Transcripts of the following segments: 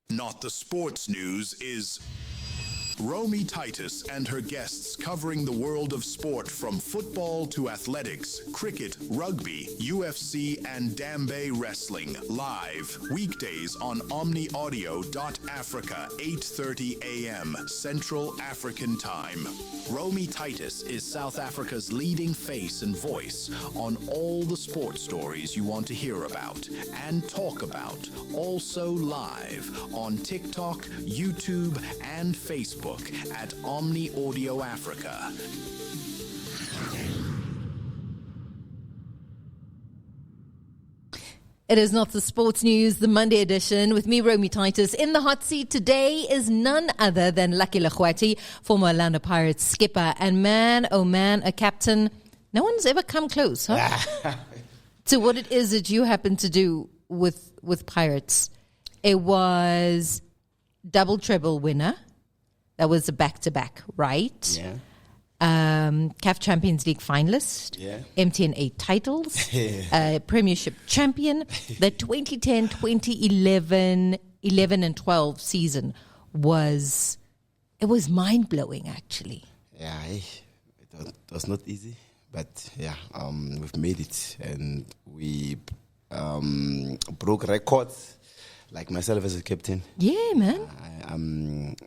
Not the sports news is Romy Titus and her guests covering the world of sport from football to athletics, cricket, rugby, UFC, and Dambe wrestling. Live, weekdays on omniaudio.africa, 8:30 a.m. Central African Time. Romy Titus is South Africa's leading face and voice on all the sports stories you want to hear about and talk about. Also live on TikTok, YouTube, and Facebook at Omni Audio Africa. It is not the sports news, the Monday edition with me, Romy Titus. In the hot seat today is none other than Lekgwathi, former Orlando Pirates skipper, and man, oh man, a captain. No one's ever come close, huh? To what it is that you happen to do with Pirates. It was double treble winner. That was a back-to-back, right? Yeah. CAF Champions League finalist. Yeah. MTN8 titles. Premiership champion. The 2010-2011, 11 and 12 season was mind-blowing, actually. Yeah, it was not easy. But, yeah, we've made it. And we broke records. Like myself as a captain. Yeah, man.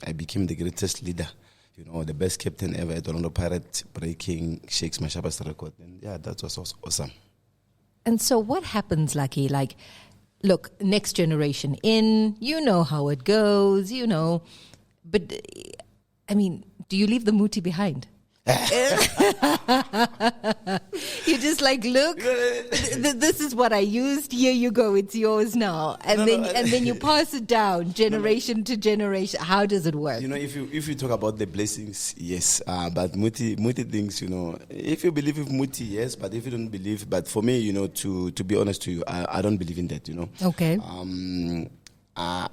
I became the greatest leader. You know, the best captain ever at Orlando Pirates, breaking Shakes Mashaba's record. And yeah, that was awesome. And so what happens, Lucky? Like, look, next generation in, you know how it goes, you know. But, I mean, do you leave the Muti behind? You just like, look, this is what I used. Here you go. It's yours now. And then you pass it down generation to generation. How does it work? You know, if you talk about the blessings, yes. But Muti thinks, you know, if you believe in Muti, yes. But if you don't believe, but for me, you know, to be honest to you, I don't believe in that. You know. Okay. I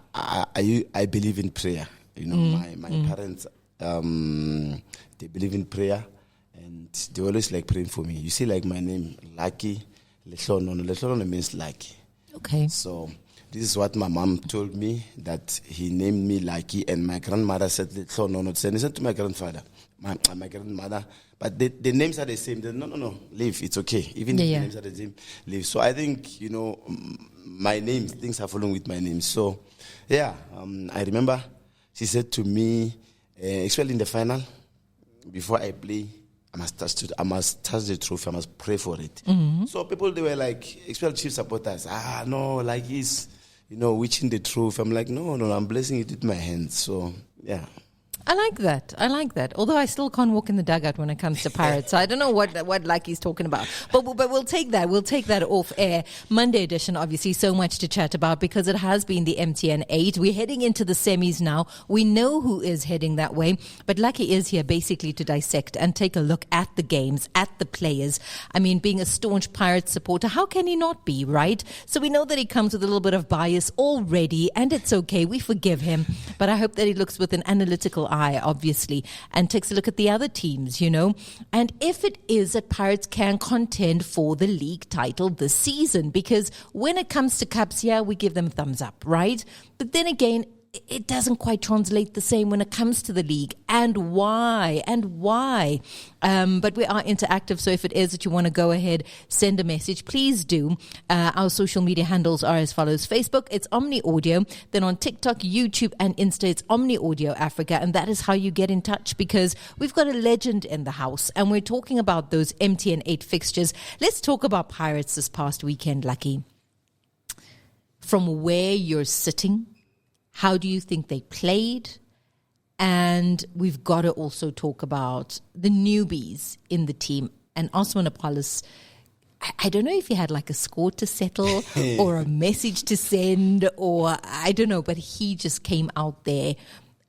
believe in prayer. You know, my parents. They believe in prayer, and they always like praying for me. You see, like my name, Lucky, Lekgwathi means lucky. Okay. So this is what my mom told me, that he named me Lucky, and my grandmother said Lekgwathi. Listen to my grandfather, my grandmother, but the names are the same. No, leave. It's okay. Even if the names are the same, leave. So I think, you know, my name, things are following with my name. So yeah, I remember she said to me, especially in the final, before I play, I must touch the trophy. I must pray for it. Mm-hmm. So people, they were like, especially Chief supporters, no, like he's, you know, reaching the trophy. I'm like, no, I'm blessing it with my hands. So yeah. I like that. Although I still can't walk in the dugout when it comes to Pirates. So I don't know what Lucky's talking about. But we'll take that. We'll take that off air. Monday edition, obviously, so much to chat about because it has been the MTN8. We're heading into the semis now. We know who is heading that way. But Lucky is here basically to dissect and take a look at the games, at the players. I mean, being a staunch Pirates supporter, how can he not be, right? So we know that he comes with a little bit of bias already, and it's okay. We forgive him. But I hope that he looks with an analytical eye, obviously, and takes a look at the other teams, you know, and if it is that Pirates can contend for the league title this season, because when it comes to cups, yeah, we give them thumbs up, right? But then again, it doesn't quite translate the same when it comes to the league. And why? But we are interactive, so if it is that you want to go ahead, send a message, please do. Our social media handles are as follows. Facebook, it's Omni Audio. Then on TikTok, YouTube, and Insta, it's Omni Audio Africa. And that is how you get in touch, because we've got a legend in the house, and we're talking about those MTN8 fixtures. Let's talk about Pirates this past weekend, Lucky. From where you're sitting, how do you think they played? And we've got to also talk about the newbies in the team. And Osman Apollos, I don't know if he had like a score to settle or a message to send, or I don't know, but he just came out there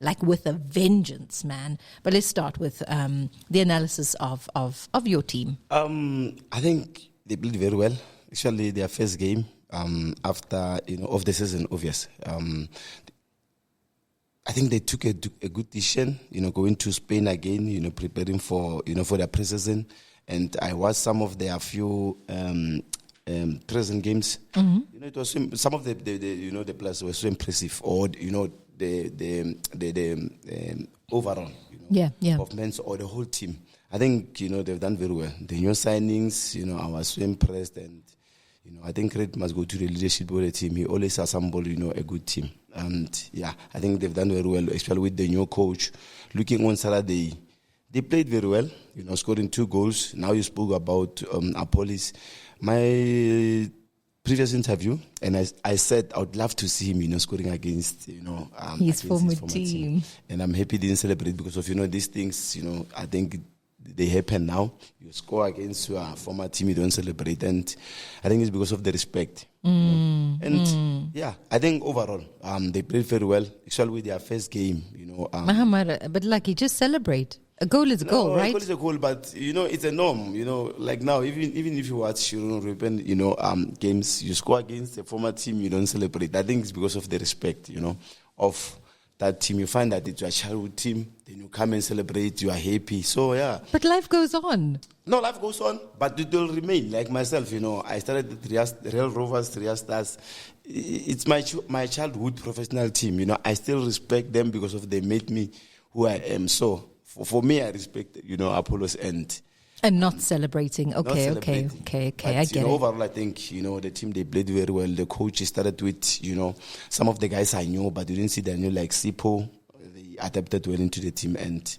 like with a vengeance, man. But let's start with the analysis of your team. I think they played very well. Actually, their first game after, you know, of the season, obvious. I think they took a good decision, you know, going to Spain again, you know, preparing for, you know, for their pre-season. And I watched some of their few present games. You know, it was some of the the players were so impressive, or the overall performance or the whole team. I think they've done very well. The new signings, I was so impressed, and I think credit must go to the leadership of the team. He always assembled a good team, and I think they've done very well, especially with the new coach. Looking on Saturday, they played very well, scoring 2 goals. Now you spoke about Apollis. My previous interview, and I said I would love to see him, scoring against, his former team. And I'm happy he didn't celebrate because of, these things, I think they happen now. You score against your former team, you don't celebrate. And I think it's because of the respect. I think overall, they played very well, especially with their first game, Mahamara, but lucky, just celebrate. A goal is a goal, right? A goal is a goal, but it's a norm. Like now, even if you watch European, games, you score against a former team, you don't celebrate. I think it's because of the respect, of that team. You find that it's your childhood team, then you come and celebrate. You are happy. So But life goes on. No, life goes on, but it will remain. Like myself, I started the Real Rovers, 3 Stars. It's my childhood professional team. I still respect them because of they made me who I am. So. For me, I respect, Apollos and not celebrating. Okay, but, I get it. Overall, I think, the team, they played very well. The coach started with, some of the guys I knew, but you didn't see Daniel like Sipo. They adapted well into the team. And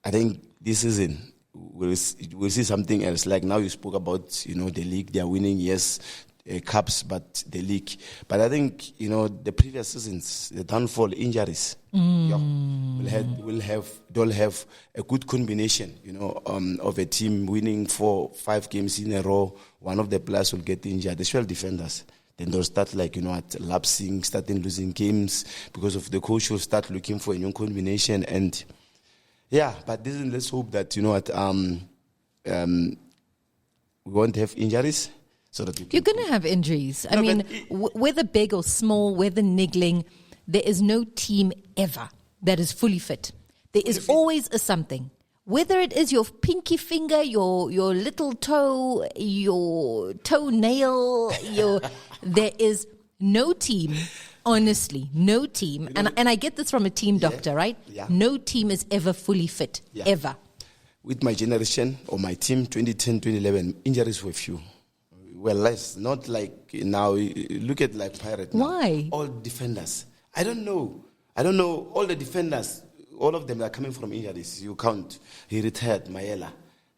I think this season, we'll see something else. Like now you spoke about, the league, they are winning, yes, cups, but the league. But I think, the previous seasons, the downfall, injuries, we'll have a good combination, of a team winning 4-5 games in a row. One of the players will get injured, especially defenders. Then they'll start at lapsing, starting losing games because of the coach will start looking for a new combination. And but let's hope that, we won't have injuries. So that you're going to have injuries. I mean, whether big or small, whether niggling, there is no team ever that is fully fit. There is always a something. Whether it is your pinky finger, your little toe, your toenail, there is no team, honestly, no team. And I get this from a team doctor, right? Yeah. No team is ever fully fit, ever. With my generation or my team, 2010, 2011, injuries were few. Well, less, not like now. Look at like Pirate now. Why? All defenders. I don't know. All the defenders, all of them are coming from injuries. You count. He retired, Mayela,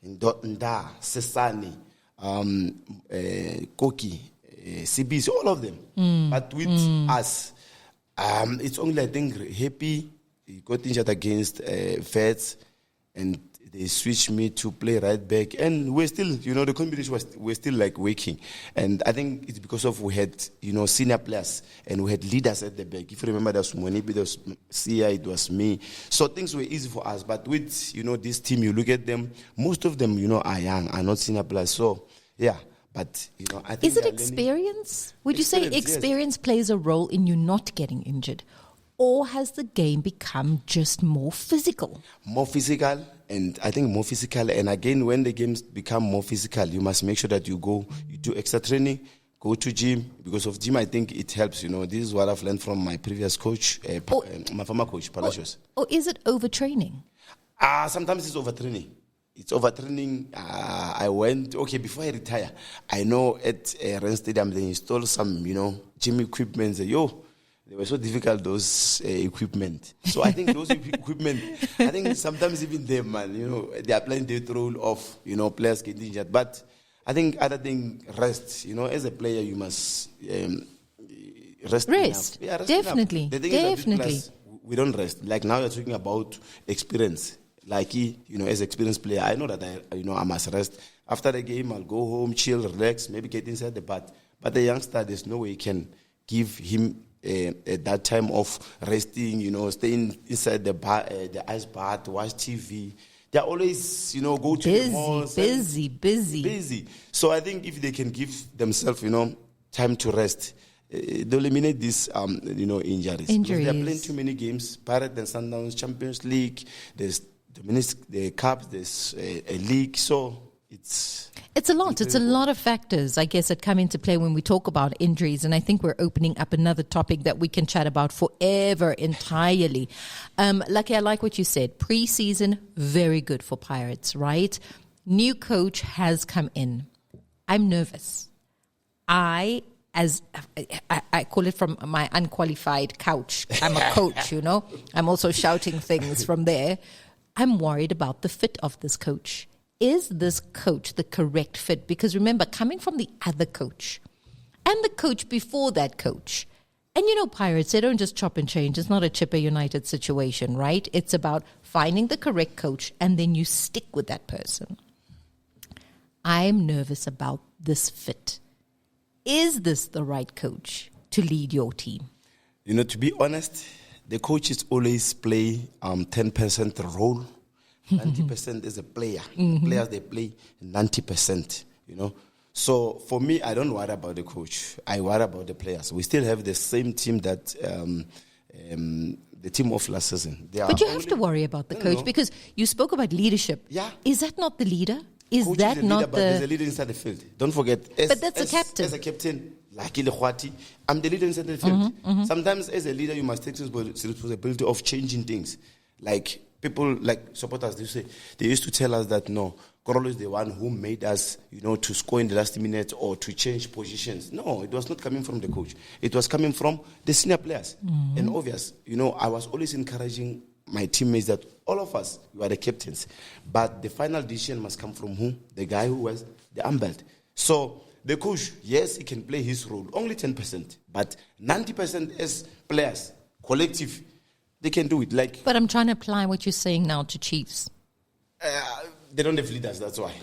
Nda, Sesani, Koki, CBs, all of them. But with us, it's only, I think, Happy. He got injured against Feds, and they switched me to play right back, and we're still, the combination we're still like working. And I think it's because of we had, senior players and we had leaders at the back. If you remember, there was Monibi, there was Sia, it was me. So things were easy for us. But with, this team, you look at them, most of them, are young, are not senior players. So, but, I think... Is it experience? Would you say experience plays a role in you not getting injured? Or has the game become just more physical? More physical, and I think more physical. And again, when the games become more physical, you must make sure that you do extra training, go to gym. Because of gym, I think it helps. This is what I've learned from my previous coach, my former coach, Palacios. Or is it overtraining? Sometimes it's overtraining. It's overtraining. I went, before I retire, I know at Ren Stadium, they installed some, gym equipment. They were so difficult, those equipment. So I think those equipment, I think sometimes even them, man, they are playing the role of, players getting injured. But I think other thing, rest. As a player, you must rest. Rest. Enough. Rest definitely. Enough. The thing is that we don't rest. Like now you're talking about experience. Like as an experienced player, I know that I must rest. After the game, I'll go home, chill, relax, maybe get inside the bath. But the youngster, there's no way you can give him at that time of resting, staying inside the ice bath, watch TV. They're always, go to the malls. Busy. So I think if they can give themselves, time to rest, they'll eliminate these, injuries. Because they're playing too many games. Pirate and Sundowns, Champions League. There's the Cup. There's a league. So It's a lot. It's a lot of factors, I guess, that come into play when we talk about injuries. And I think we're opening up another topic that we can chat about forever entirely. Lucky, I like what you said. Pre-season, very good for Pirates, right? New coach has come in. I'm nervous. I call it from my unqualified couch. I'm a coach, you know. I'm also shouting things from there. I'm worried about the fit of this coach. Is this coach the correct fit? Because remember, coming from the other coach and the coach before that coach, and you know, Pirates, they don't just chop and change. It's not a Chipper United situation, right? It's about finding the correct coach and then you stick with that person. I'm nervous about this fit. Is this the right coach to lead your team? You know, to be honest, the coaches always play 10% role. 90% is a player. The players, they play 90%, you know. So for me, I don't worry about the coach. I worry about the players. We still have the same team that the team of last season. But you have to worry about the coach because you spoke about leadership. Yeah. Is that not the leader? Is coach that is not leader, but there's a leader inside the field. Don't forget. But that's the captain. As a captain, like Lekgwathi, I'm the leader inside the field. Sometimes as a leader, you must take responsibility of changing things. Like people, like supporters, they used to tell us that, no, Korolo is the one who made us, you know, to score in the last minute or to change positions. No, it was not coming from the coach. It was coming from the senior players. And obvious, you know, I was always encouraging my teammates that all of us, you are the captains. But the final decision must come from who? The guy who was the unveiled. So the coach, yes, he can play his role, only 10%. But 90% as players, collective, they can do it. But I'm trying to apply what you're saying now to Chiefs. They don't have leaders, that's why.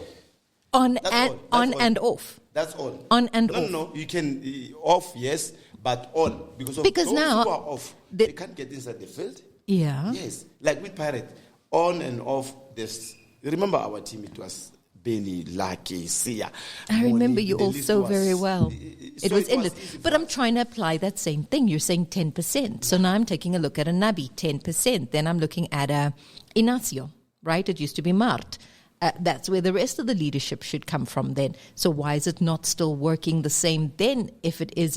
On and off. That's all. On and off. No, you can off, yes, but on. Because those now who are off, they can't get inside the field. Yeah. Yes, like with Pirate, on and off. Remember our team, it was Benny, Lucky, Sia. I remember you all so very well. It was endless. But I'm trying to apply that same thing. You're saying 10%. So now I'm taking a look at a Nabi, 10%. Then I'm looking at a Inacio, right? It used to be Mart. That's where the rest of the leadership should come from then. So why is it not still working the same then if it is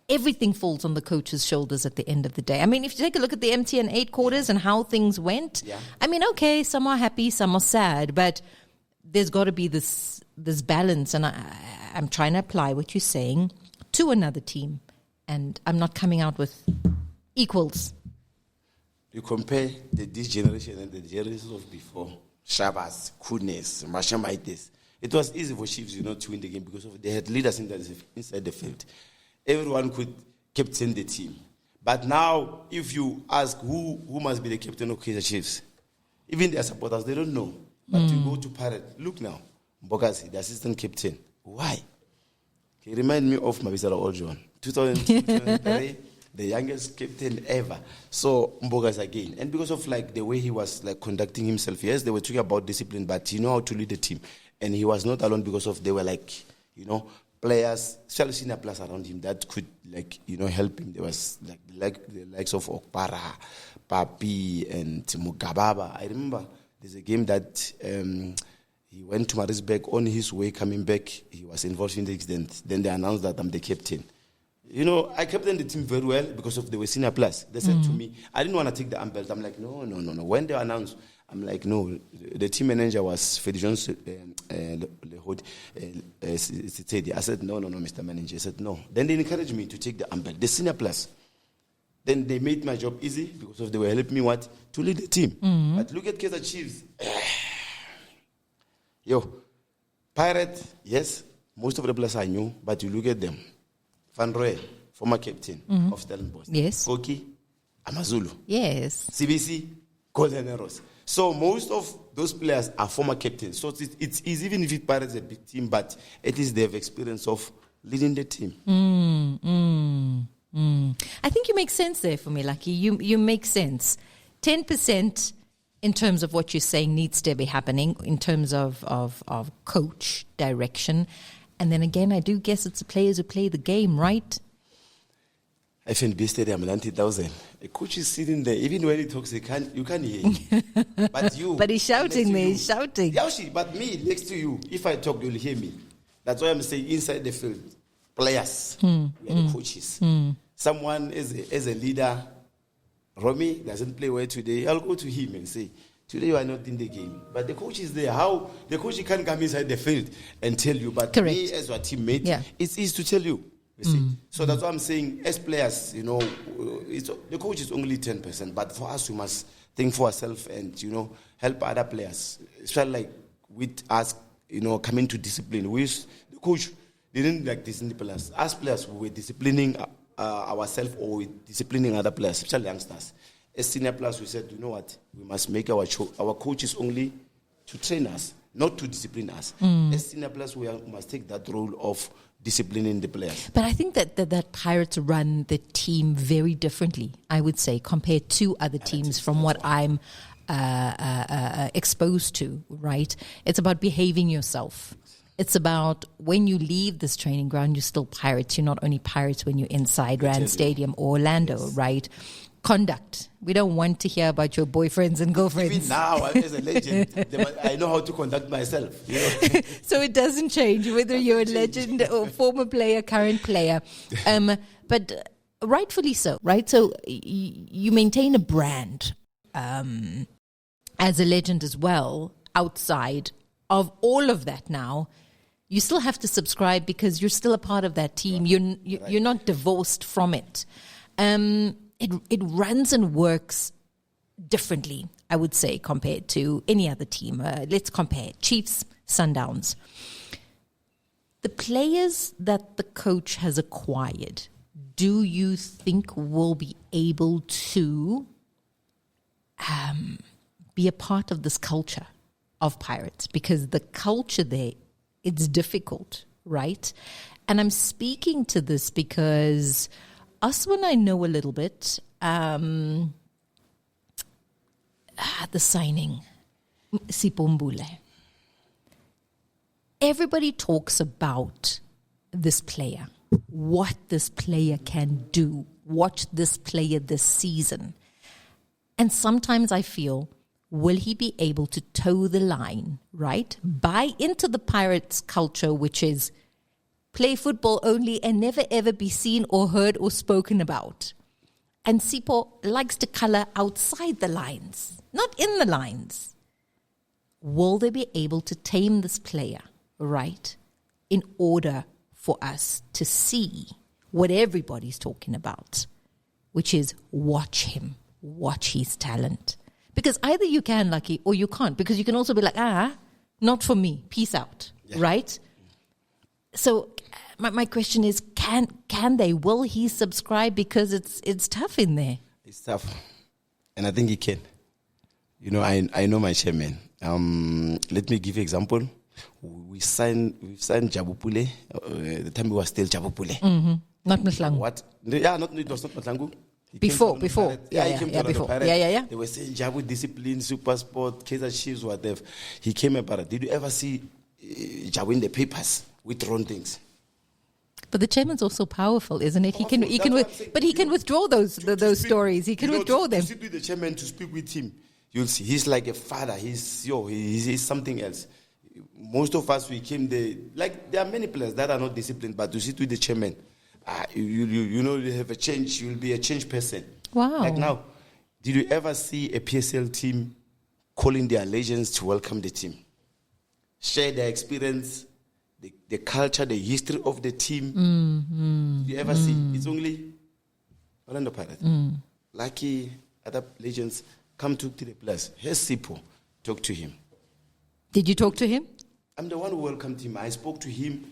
everything falls on the coach's shoulders at the end of the day? I mean, if you take a look at the MTN8 quarters and how things went, I mean, okay, some are happy, some are sad, but there's got to be this balance. And I'm trying to apply what you're saying to another team. And I'm not coming out with equals. You compare this generation and the generations of before. Shabazz, Kunis, Mashambaitis. It was easy for Chiefs, you know, to win the game because they had leaders inside the field. Everyone could captain the team. But now, if you ask who must be the captain of Kaizer Chiefs, even their supporters, they don't know. But you go to Pirate, look now, Mbogasi, the assistant captain. Why? He remind me of Mabisala Ojon. 2002, 2003, the youngest captain ever. So Mbogasi again. And because of the way he was conducting himself, yes, they were talking about discipline, but he knew how to lead the team. And he was not alone because of they were players, especially senior players around him that could help him. There was the likes of Okpara, Papi, and Mugababa. I remember there's a game that he went to Maritzburg. On his way coming back, he was involved in the accident. Then they announced that I'm the captain. You know, I captained the team very well because of the senior players. They said to me, I didn't want to take the unveiled. I'm like, no. When they announced, I'm like, no. The team manager was Freddy Jones. I said, no, Mr. Manager. He said, no. Then they encouraged me to take the unveiled, the senior players. Then they made my job easy because of they were helping me to lead the team. But look at Kaizer Chiefs. Pirate, yes, most of the players I knew, but you look at them. Van Roy, former captain of Stellenbosch. Yes. Koki, Amazulu. Yes. CBC, Golden Arrows. So most of those players are former captains. So it's easy, even if Pirates is a big team, but at least they have experience of leading the team. I think you make sense there for me, Lucky. You make sense. 10% in terms of what you're saying needs to be happening in terms of coach direction. And then again, I do guess it's the players who play the game, right? FNB Stadium, 90,000. A coach is sitting there. Even when he talks, you can't hear him. But you. But he's shouting there. He's shouting. Yeah, but me, next to you, if I talk, you'll hear me. That's why I'm saying inside the field, players, we are the coaches. Someone as a leader, Romy doesn't play well today. I'll go to him and say, today you are not in the game. But the coach is there. How? The coach can't come inside the field and tell you. But Correct. me as your teammate, it's easy to tell you. You see? So that's what I'm saying. As players, the coach is only 10%. But for us, we must think for ourselves and, help other players. It's like with us, coming to discipline. The coach didn't like discipline us. As players, we were disciplining ourselves or disciplining other players, especially youngsters. As senior players, we said, you know what? We must make our coaches only to train us, not to discipline us. As senior players, we must take that role of disciplining the players. But I think that Pirates run the team very differently, I would say, compared to other teams from what I'm exposed to, right? It's about behaving yourself. It's about when you leave this training ground, you're still Pirates. You're not only Pirates when you're inside Rand Stadium or Orlando, right? Conduct. We don't want to hear about your boyfriends and girlfriends. Even now, as a legend, I know how to conduct myself. So it doesn't change whether you're a legend or former player, current player. But rightfully so, right? So you maintain a brand as a legend as well outside of all of that now. You still have to subscribe because you're still a part of that team. You're not divorced from it. It runs and works differently, I would say, compared to any other team. Let's compare Chiefs, Sundowns. The players that the coach has acquired, do you think will be able to be a part of this culture of Pirates? Because the culture there, it's difficult, right? And I'm speaking to this because Aswan I know a little bit. The signing, Sipombule. Everybody talks about this player, what this player can do, watch this player this season. And sometimes I feel, will he be able to toe the line, right? Buy into the Pirates culture, which is play football only and never ever be seen or heard or spoken about. And Sipo likes to color outside the lines, not in the lines. Will they be able to tame this player, right, in order for us to see what everybody's talking about, which is watch him, watch his talent. Because either you can, Lucky, or you can't. Because you can also be like, not for me, peace out, right? So my question is, can they? Will he subscribe? Because it's tough in there. It's tough. And I think he can. I know my chairman. Let me give you an example. We signed Jabupule. The time we were still Jabupule. Mm-hmm. Not Mhlangu. What? Yeah, it was not Mhlangu. Before. Yeah, he came to before. Pirate. Yeah. They were saying Jabu discipline, super sport, Kaizer Chiefs, whatever. He came about. Did you ever see Jabu in the papers with wrong things? But the chairman's also powerful, isn't it? He can withdraw those stories. He can withdraw them. To sit with the chairman, to speak with him, you'll see he's like a father. He's something else. Most of us, we came there. Like, there are many players that are not disciplined, but to sit with the chairman, you have a change. You'll be a changed person. Wow. Like now, did you ever see a PSL team calling their legends to welcome the team? Share their experience, the culture, the history of the team. Did you ever see? It's only Orlando Pirates. Lucky other legends come to the players. Here's Sipo. Talk to him. Did you talk to him? I'm the one who welcomed him. I spoke to him.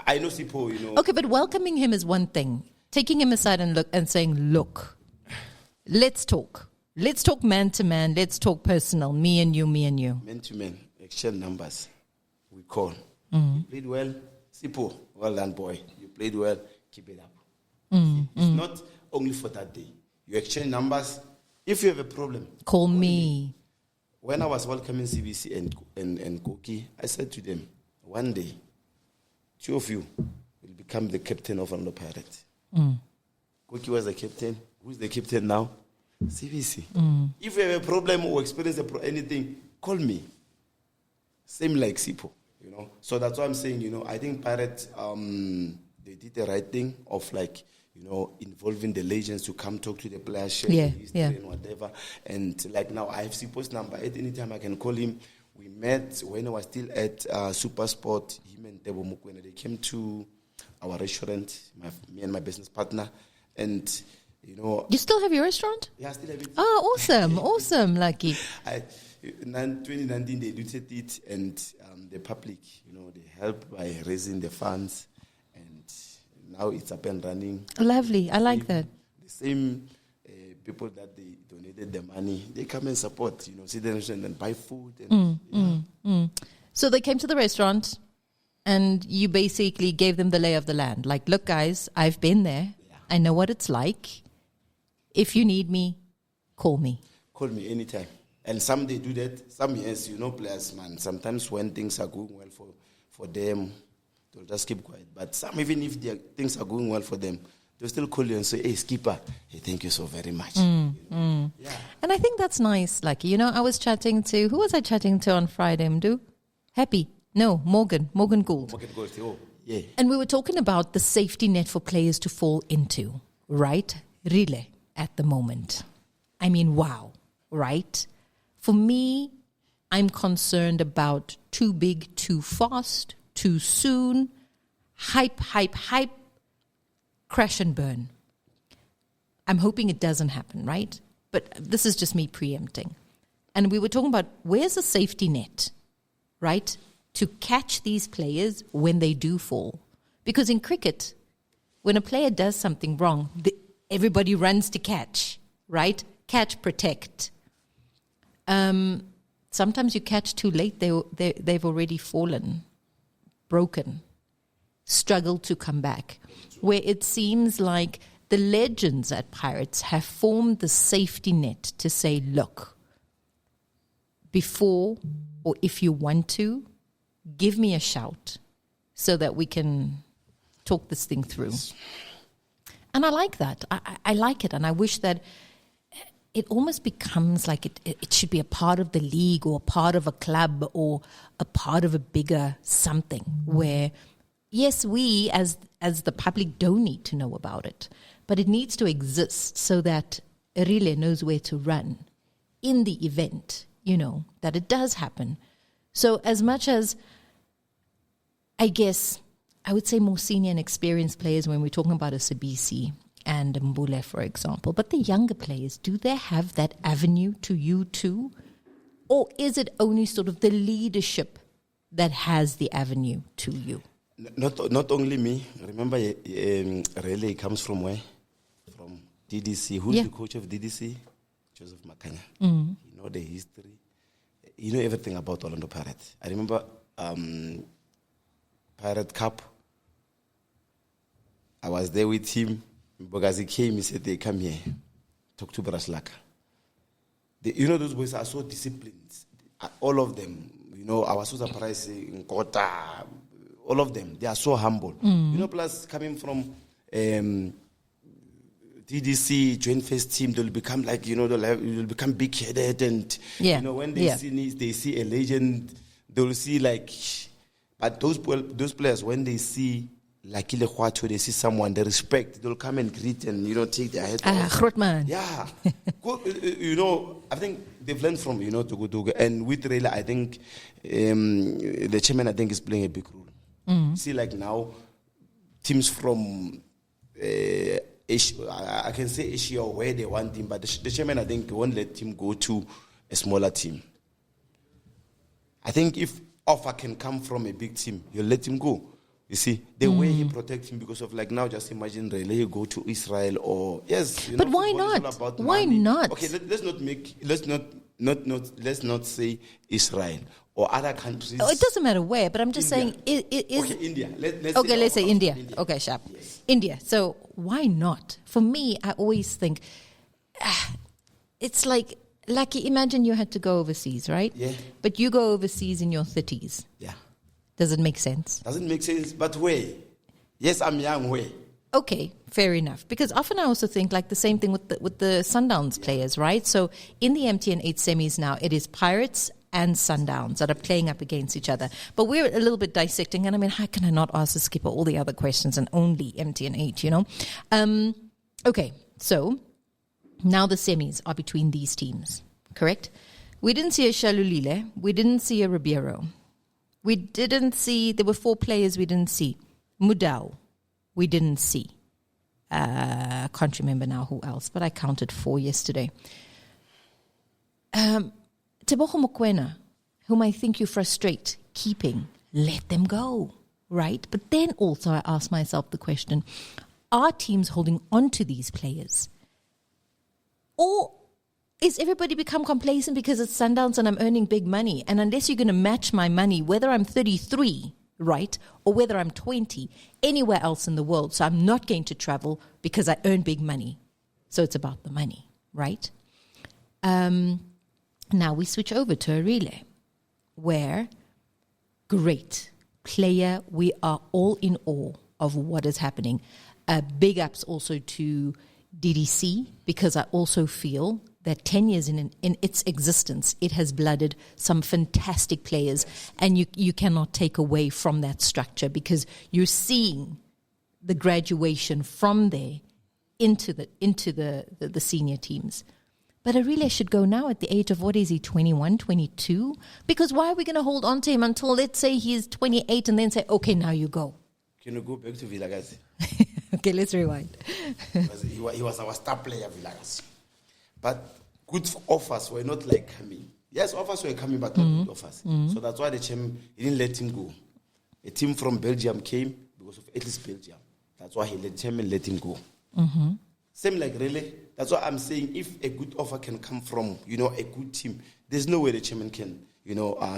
I know Sipo, Okay, but welcoming him is one thing. Taking him aside and saying, look, let's talk. Let's talk man to man. Let's talk personal. Me and you. Man to man. Exchange numbers. We call. You played well. Sipo, well done, boy. You played well. Keep it up. It's not only for that day. You exchange numbers. If you have a problem, call me. When I was welcoming CBC and Koki, I said to them, one day, two of you will become the captain of Orlando Pirates. Koki was the captain. Who's the captain now? CBC. If you have a problem or experience anything, call me. Same like Sipo, you know. So that's why I'm saying, you know, I think Pirates, they did the right thing of like, you know, involving the legends to come talk to the players, share the history and whatever. And like now, I have Sipo's number. At any time I can call him. We met when I was still at Super Sport. Him and Debo Mukwena, they came to our restaurant, me and my business partner. And, you know... You still have your restaurant? Yeah, I still have it. Oh, awesome, Lucky. 2019, they looted it, and the public, you know, they helped by raising the funds. And now it's up and running. Lovely. I like that. The same people that they donated the money, they come and support, you know, see the restaurant and buy food. And, So they came to the restaurant and you basically gave them the lay of the land. Like, look, guys, I've been there. Yeah. I know what it's like. If you need me, call me. Call me anytime. And some they do that. Some, yes, you know, players, man. Sometimes when things are going well for them, they'll just keep quiet. But some, even if things are going well for them, they'll still call you and say, hey, skipper, hey, thank you so very much. You know? Yeah. And I think that's nice, Lucky. You know, I was chatting to, who was I chatting to on Friday, Mdu? Happy. No, Morgan Gould. Morgan Gould, oh, yeah. And we were talking about the safety net for players to fall into, right? Really, at the moment. I mean, wow, right? For me, I'm concerned about too big, too fast, too soon, hype, crash and burn. I'm hoping it doesn't happen, right? But this is just me preempting. And we were talking about where's the safety net, right, to catch these players when they do fall. Because in cricket, when a player does something wrong, everybody runs to catch, right? Catch, protect. Sometimes you catch too late. They've already fallen, broken, struggled to come back. Where it seems like the legends at Pirates have formed the safety net to say, look, before or if you want to, give me a shout so that we can talk this thing through. Yes. And I like that. I like it. And I wish that it almost becomes like it should be a part of the league or a part of a club or a part of a bigger something where, yes, we as the public don't need to know about it, but it needs to exist so that Rile knows where to run in the event, you know, that it does happen. So as much as, I guess, I would say more senior and experienced players when we're talking about a Sibisi and Mbule, for example, but the younger players, do they have that avenue to you too? Or is it only sort of the leadership that has the avenue to you? Not only me. Remember, Relay comes from where? From DDC. Who's the coach of DDC? Joseph Makanya. You know the history. You know everything about Orlando Pirates. I remember Pirate Cup. I was there with him. Because he came, he said, they come here. Talk to Braslaka. You know, those boys are so disciplined. All of them. You know, I was so surprised in Kota. All of them, they are so humble. You know, plus coming from TDC, joint first team, they'll become like, you know, they'll become big-headed. And, you know, when they see a legend, they'll see like... But those players, when they see like Lekgwathi, they see someone, they respect, they'll come and greet and, you know, take their head off. Grootman. Yeah. You know, I think they've learned from, you know, Togo. And with Rayla, I think the chairman, I think, is playing a big role. See, like now, teams from Asia, I can say Asia or where they want him, but the chairman, I think, won't let him go to a smaller team. I think if offer can come from a big team, you'll let him go. You see, the way he protects him because of like now, just imagine Relay go to Israel or yes. You but know, why not? Why not? Okay, let's not say Israel or other countries. Oh, it doesn't matter where, but I'm just saying. Okay, India. Let's say India. Okay, sharp. Yes. India. So why not? For me, I always think it's like imagine you had to go overseas, right? Yeah. But you go overseas in your 30s. Yeah. Does it make sense? Doesn't make sense, but where? Yes, I'm young, where? Okay, fair enough. Because often I also think like the same thing with the Sundowns players, right? So in the MTN8 semis now, it is Pirates and Sundowns that are playing up against each other. But we're a little bit dissecting, and I mean, how can I not ask the skipper all the other questions and only MTN8, you know? Okay, so now the semis are between these teams, correct? We didn't see a Shalulile. We didn't see a Ribeiro. We didn't see, there were 4 players we didn't see. Mudau, we didn't see. I can't remember now who else, but I counted 4 yesterday. Tebogo Mokoena, whom I think you frustrate, keeping, let them go, right? But then also I ask myself the question, are teams holding on to these players? Or is everybody become complacent because it's Sundowns and I'm earning big money? And unless you're going to match my money, whether I'm 33, right, or whether I'm 20, anywhere else in the world, so I'm not going to travel because I earn big money. So it's about the money, right? Now we switch over to a relay where, great player, we are all in awe of what is happening. Big ups also to DDC, because I also feel that 10 years in its existence, it has blooded some fantastic players, and you cannot take away from that structure because you're seeing the graduation from there into the senior teams. But a relay should go now at the age of, what is he, 21, 22? Because why are we going to hold on to him until, let's say, he's 28 and then say, okay, now you go? Can you go back to Vilakazi? Okay, let's rewind. He was our star player, Vilakazi. But good offers were not like coming. Yes, offers were coming, but not good offers. So that's why the chairman, he didn't let him go. A team from Belgium came because of at least Belgium. That's why the chairman let him go. Same like really. That's why I'm saying if a good offer can come from, a good team, there's no way the chairman can,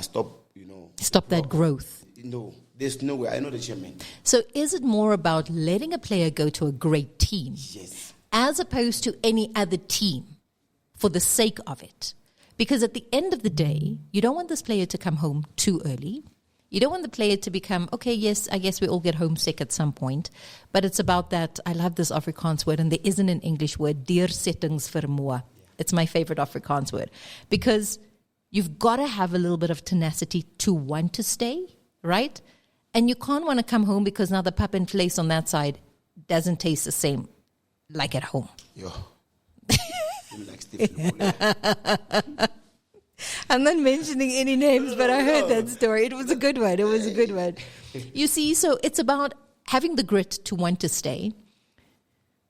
stop that growth. No, there's no way. I know the chairman. So is it more about letting a player go to a great team? Yes. As opposed to any other team for the sake of it? Because at the end of the day, you don't want this player to come home too early. You don't want the player to become, okay, yes, I guess we all get homesick at some point. But it's about that, I love this Afrikaans word, and there isn't an English word, deursettingsvermoë. It's my favorite Afrikaans word. Because you've got to have a little bit of tenacity to want to stay, right? And you can't want to come home because now the pap and vlees on that side doesn't taste the same like at home. Yeah. Like Stephen. I'm not mentioning any names, but I heard that story. It was a good one. You see, so it's about having the grit to want to stay.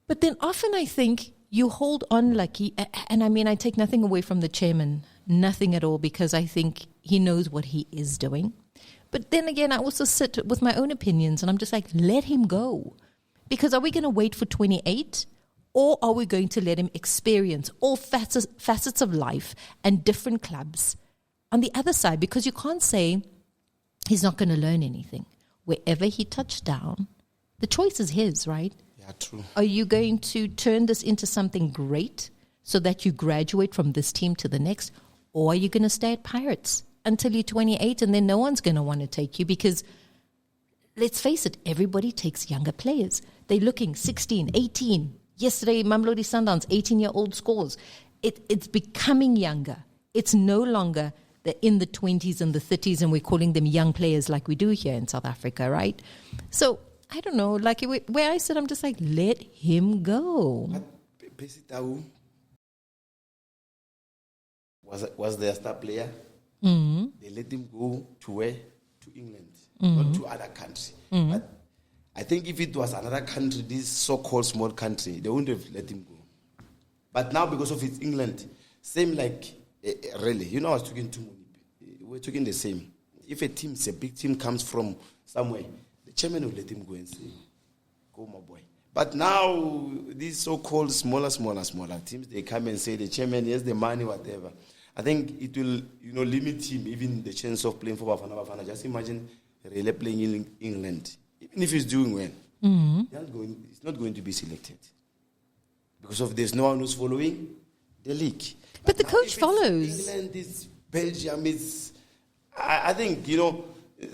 But then often I think you hold on lucky, and I mean, I take nothing away from the chairman, nothing at all, because I think he knows what he is doing. But then again, I also sit with my own opinions, and I'm just like, let him go. Because are we going to wait for 28? Or are we going to let him experience all facets of life and different clubs on the other side? Because you can't say he's not going to learn anything. Wherever he touched down, the choice is his, right? Yeah, true. Are you going to turn this into something great so that you graduate from this team to the next? Or are you going to stay at Pirates until you're 28 and then no one's going to want to take you? Because let's face it, everybody takes younger players. They're looking 16, 18. Yesterday, Mamelodi Sundowns, 18-year-old scores. It's becoming younger. It's no longer in the 20s and the 30s, and we're calling them young players like we do here in South Africa, right? So, I don't know. Like where I sit, I'm just like, let him go. Pesitau was their star player. They let him go to where? To England, not to other countries. But I think if it was another country, this so-called small country, they wouldn't have let him go. But now, because of it's England, same like, really, I was talking to Monipe. We're talking the same. If a big team comes from somewhere, the chairman will let him go and say, go, my boy. But now, these so-called smaller teams, they come and say, the chairman, yes, the money, whatever. I think it will, limit him, even the chance of playing for Bafana. Just imagine really playing in England. Even if he's doing well, he's not going to be selected. Because there's no one who's following the league. But the coach follows. England, it's Belgium, I think,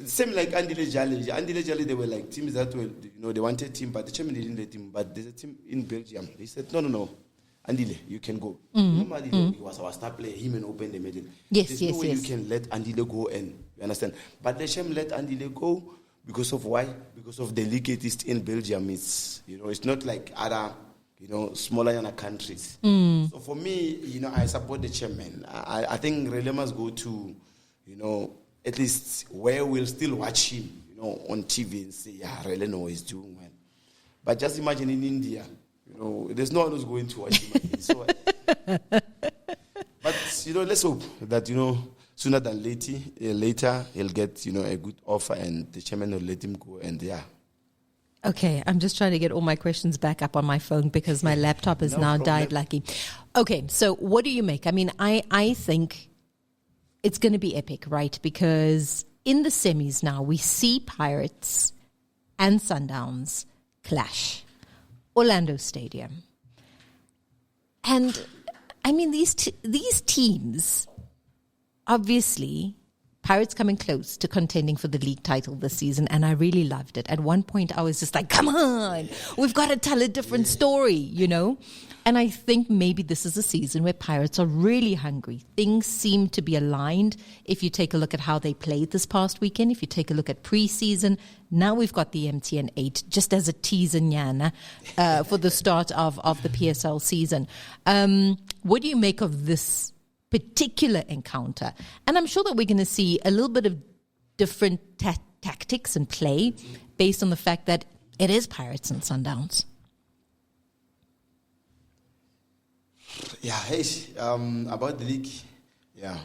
Same like Andile Jali, they were like teams that were, they wanted team, but the chairman didn't let him. But there's a team in Belgium. He said, no. Andile, you can go. Normally, he was our star player. Him and open the middle. There's no way you can let Andile go, and you understand. But the chairman let Andile go because of why? Because of the league it is in Belgium. It's it's not like other smaller countries. So for me, I support the chairman. I think Rele must go to at least where we'll still watch him, on TV and say, yeah, Rele knows he's doing well. But just imagine in India, there's no one who's going to watch him again. So, but, let's hope that, sooner than later he'll get, a good offer and the chairman will let him go and, yeah. Okay, I'm just trying to get all my questions back up on my phone because my laptop has now died, Lucky. Okay, so what do you make? I mean, I think it's going to be epic, right? Because in the semis now, we see Pirates and Sundowns clash. Orlando Stadium. And, I mean, these teams, obviously, Pirates coming close to contending for the league title this season, and I really loved it. At one point, I was just like, come on, we've got to tell a different story, And I think maybe this is a season where Pirates are really hungry. Things seem to be aligned. If you take a look at how they played this past weekend, if you take a look at preseason, now we've got the MTN8 just as a teaser nyana for the start of the PSL season. What do you make of this particular encounter? And I'm sure that we're going to see a little bit of different tactics and play based on the fact that it is Pirates and Sundowns. Yeah, about the league, yeah.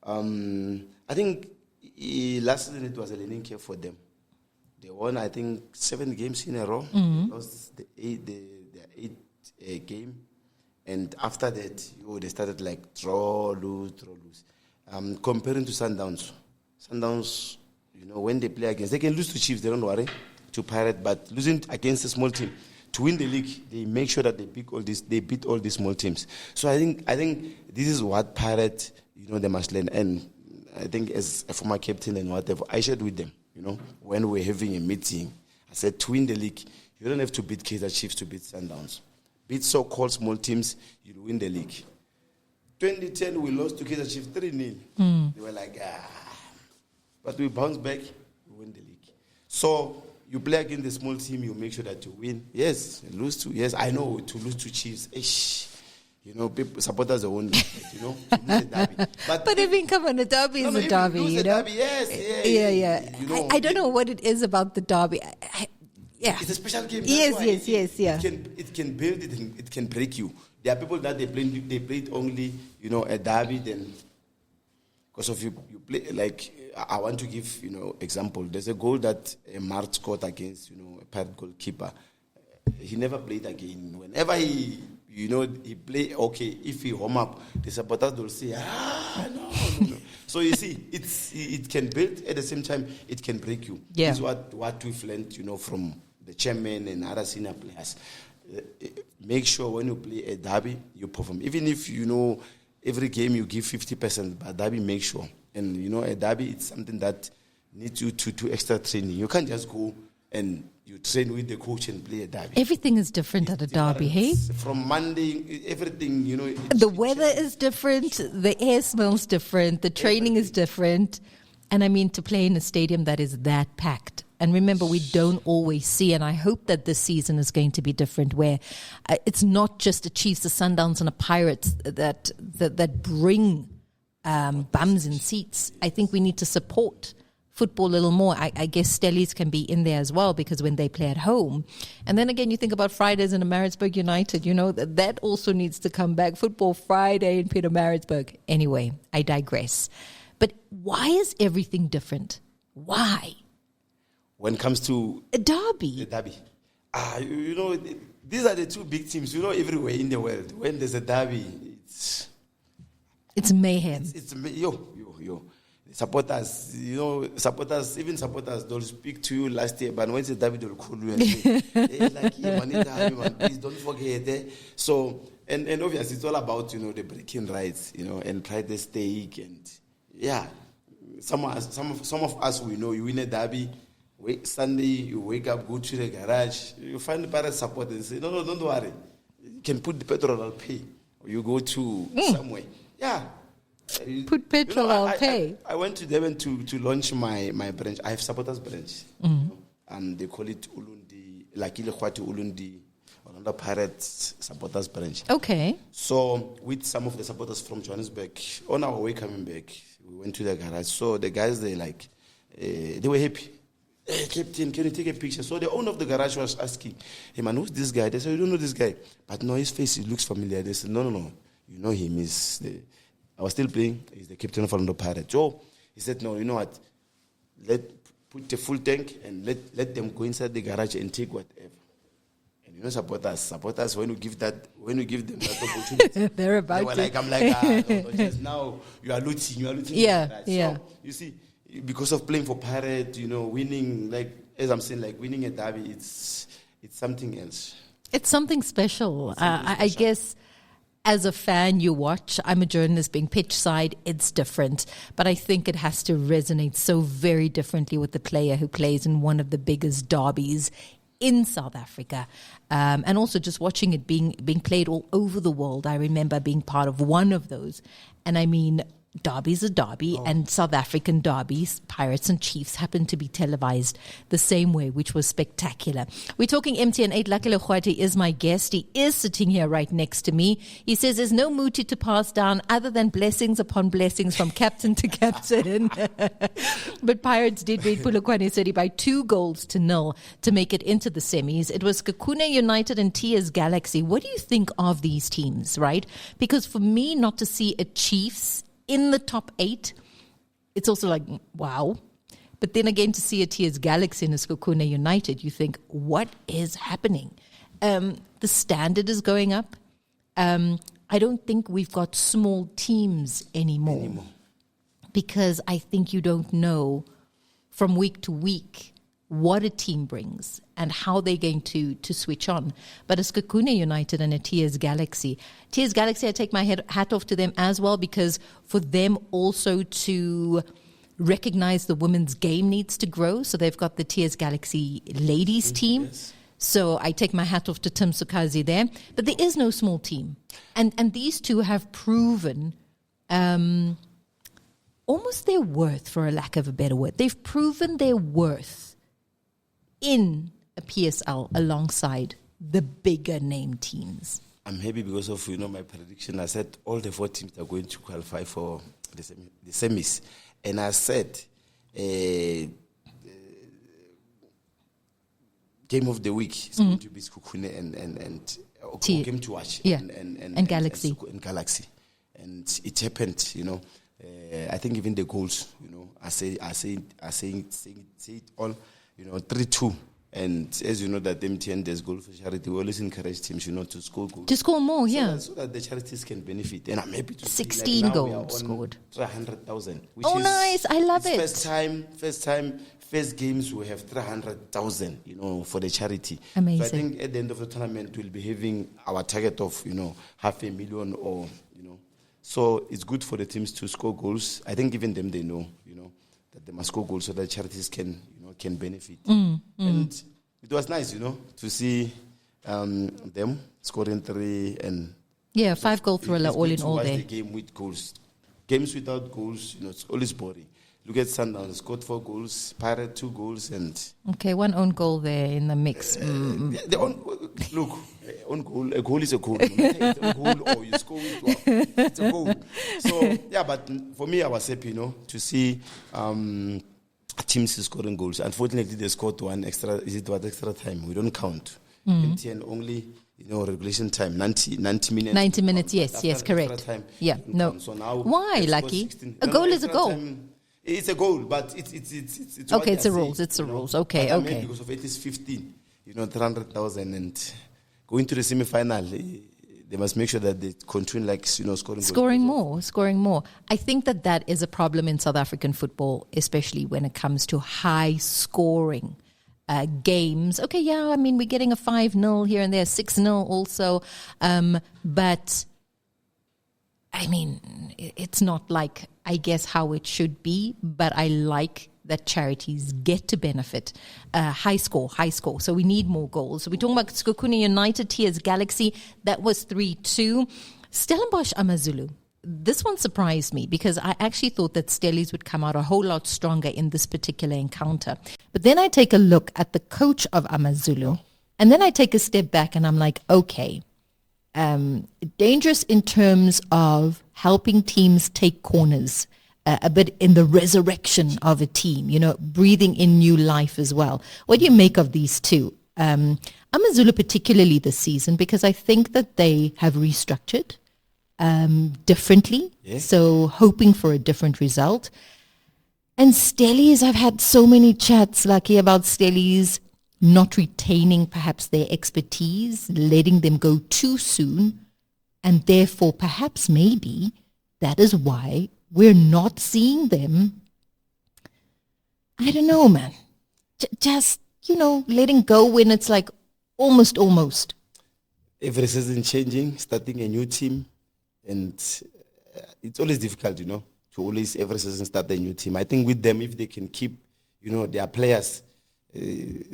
I think last season it was a learning curve for them. They won, I think, 7 games in a row. They lost the eighth game. And after that, they started like draw, lose. Comparing to Sundowns, when they play against, they can lose to Chiefs, they don't worry, to Pirate, but losing against a small team, to win the league, they make sure that they beat all these small teams. So I think this is what Pirates, they must learn. And I think as a former captain and whatever, I shared with them, when we're having a meeting, I said, to win the league, you don't have to beat Kaizer Chiefs to beat Sundowns. Beat so-called small teams, you'll win the league. 2010, we lost to Kaizer Chiefs 3-0. They were like, But we bounced back, we win the league. So you play against the small team, you make sure that you win. Yes, lose to, yes, I know, to lose to Chiefs. People, supporters won't lose a derby. But I mean, come on, a derby is a derby, derby, yes. Yeah. I don't know what it is about the derby. Yeah. It's a special game. Yes. It can build it, it can break you. There are people that they played only, a derby, then because of you play, like, I want to give, example. There's a goal that Mart scored against, a Pirate goalkeeper. He never played again. Whenever he play, okay, if he warm up, the supporters will say, no. So you see, it can build, at the same time, it can break you. Yeah. This is what we've learned, from the chairman and other senior players. Make sure when you play a derby, you perform. Even if, every game you give 50%, but derby, make sure. And, a derby, it's something that needs you to do extra training. You can't just go and you train with the coach and play a derby. Everything is different at a derby, hey? From Monday, everything, the weather is different, the air smells different, the training is different. And I mean, to play in a stadium that is that packed. And remember, we don't always see, and I hope that this season is going to be different, where it's not just the Chiefs, the Sundowns, and the Pirates that bring bums in seats. I think we need to support football a little more. I guess Stellies can be in there as well, because when they play at home. And then again, you think about Fridays in Maritzburg United, that also needs to come back. Football Friday in Pietermaritzburg. Anyway, I digress. But why is everything different? Why? When it comes to a derby. These are the two big teams, everywhere in the world. When there's a derby, it's mayhem. It's supporters, even supporters, they'll speak to you last year, but when it's a derby, they'll call you and say, hey, like, man, please don't forget. So, and obviously, it's all about, the breaking rights, and pride at stake, and, yeah. some of us, we know, you win a derby, Sunday, you wake up, go to the garage, you find the Pirates support and say, no, don't worry. You can put the petrol, I'll pay. Or you go to somewhere. Yeah. Put petrol, I'll pay. I went to Devon to launch my branch. I have supporters branch. They call it Ulundi, like Lekgwathi Ulundi, Orlando Pirates supporters branch. Okay. So with some of the supporters from Johannesburg, on our way coming back, we went to the garage. So the guys, they were happy. Hey, Captain, can you take a picture? So the owner of the garage was asking, hey man, who's this guy? They said, we don't know this guy. But no, his face, it looks familiar. They said, no. You know him. I was still playing. He's the captain of Orlando Pirates. So he said, no, you know what? Put the full tank and let them go inside the garage and take whatever. And you know, supporters, when you give them that opportunity, they're about they were to. like, I'm like, no, just now you are looting. Yeah. So, you see, because of playing for Pirates, winning, like, as I'm saying, like winning a derby, it's something else. It's something special. I guess as a fan, you watch. I'm a journalist being pitch side. It's different. But I think it has to resonate so very differently with the player who plays in one of the biggest derbies in South Africa. And also just watching it being played all over the world. I remember being part of one of those. And I mean, derby's a derby, and South African derbies, Pirates and Chiefs, happen to be televised the same way, which was spectacular. We're talking MTN8. Lekgwathi is my guest. He is sitting here right next to me. He says there's no muti to pass down other than blessings upon blessings from captain to captain. But Pirates did beat Polokwane City by 2-0 to make it into the semis. It was Sekhukhune United and TS Galaxy. What do you think of these teams, right? Because for me, not to see a Chiefs in the top 8, it's also like, wow. But then again, to see a TS Galaxy and a Sekhukhune United, you think, what is happening? The standard is going up. I don't think we've got small teams anymore. Because I think you don't know from week to week what a team brings and how they're going to switch on. But a Sekhukhune United and a TS Galaxy, I take my hat off to them as well, because for them also to recognize the women's game needs to grow. So they've got the TS Galaxy ladies team. Yes. So I take my hat off to Tim Sukazi there. But there is no small team. And these two have proven almost their worth, for a lack of a better word. They've proven their worth in a PSL alongside the bigger name teams. I'm happy because of my prediction. I said all the 4 teams are going to qualify for the semis, and I said game of the week is going to be Sekhukhune and game to watch and Galaxy and Galaxy, and it happened. I think even the goals, I say it all. 3-2. And as you know that MTN does goal for charity, we always encourage teams, to score goals. To score more, so that the charities can benefit. And I'm happy to 16 goals scored. 300,000. Oh, nice. I love it. First games we have 300,000, for the charity. Amazing. So I think at the end of the tournament, we'll be having our target of, 500,000 or, So it's good for the teams to score goals. I think even them, they know, that they must score goals so that charities can benefit. And it was nice, to see them scoring 3 and 5-goal thriller all in all day. The game with goals. Games without goals, it's always boring. Look at Sundowns, scored 4 goals, Pirate 2 goals, and okay, 1 own goal there in the mix. Look, a goal is a goal. No matter if it's a goal or you score it's a goal. So but for me, I was happy, to see teams scoring goals. Unfortunately, they scored 1 extra. Is it what extra time? We don't count. MTN only, regulation time 90 minutes. 90 minutes. Yes, correct. Time, no. So now why, Lucky? A goal is a goal. Time, it's a goal, but it's okay. It's the rules. It's the rules. Okay. Because of it is 15. 300,000 and going to the semi-final. They must make sure that they continue scoring more. I think that is a problem in South African football, especially when it comes to high scoring games. Okay, we're getting a 5-0 here and there, 6-0 also, but I mean, it's not like, I guess, how it should be, but I like that charities get to benefit. High score. So we need more goals. So we're talking about Skokuna United, TS Galaxy. That was 3-2. Stellenbosch Amazulu. This one surprised me because I actually thought that Stellies would come out a whole lot stronger in this particular encounter. But then I take a look at the coach of Amazulu, and then I take a step back and I'm like, okay, dangerous in terms of helping teams take corners, a bit in the resurrection of a team, breathing in new life as well. What do you make of these two? Amazulu particularly this season, because I think that they have restructured differently, so hoping for a different result. And Stellies, I've had so many chats, Lucky, about Stellies not retaining perhaps their expertise, letting them go too soon, and therefore perhaps maybe that is why we're not seeing them. I don't know, man. Just, letting go when it's like almost. Every season changing, starting a new team. And it's always difficult, to always every season start a new team. I think with them, if they can keep, their players, they'll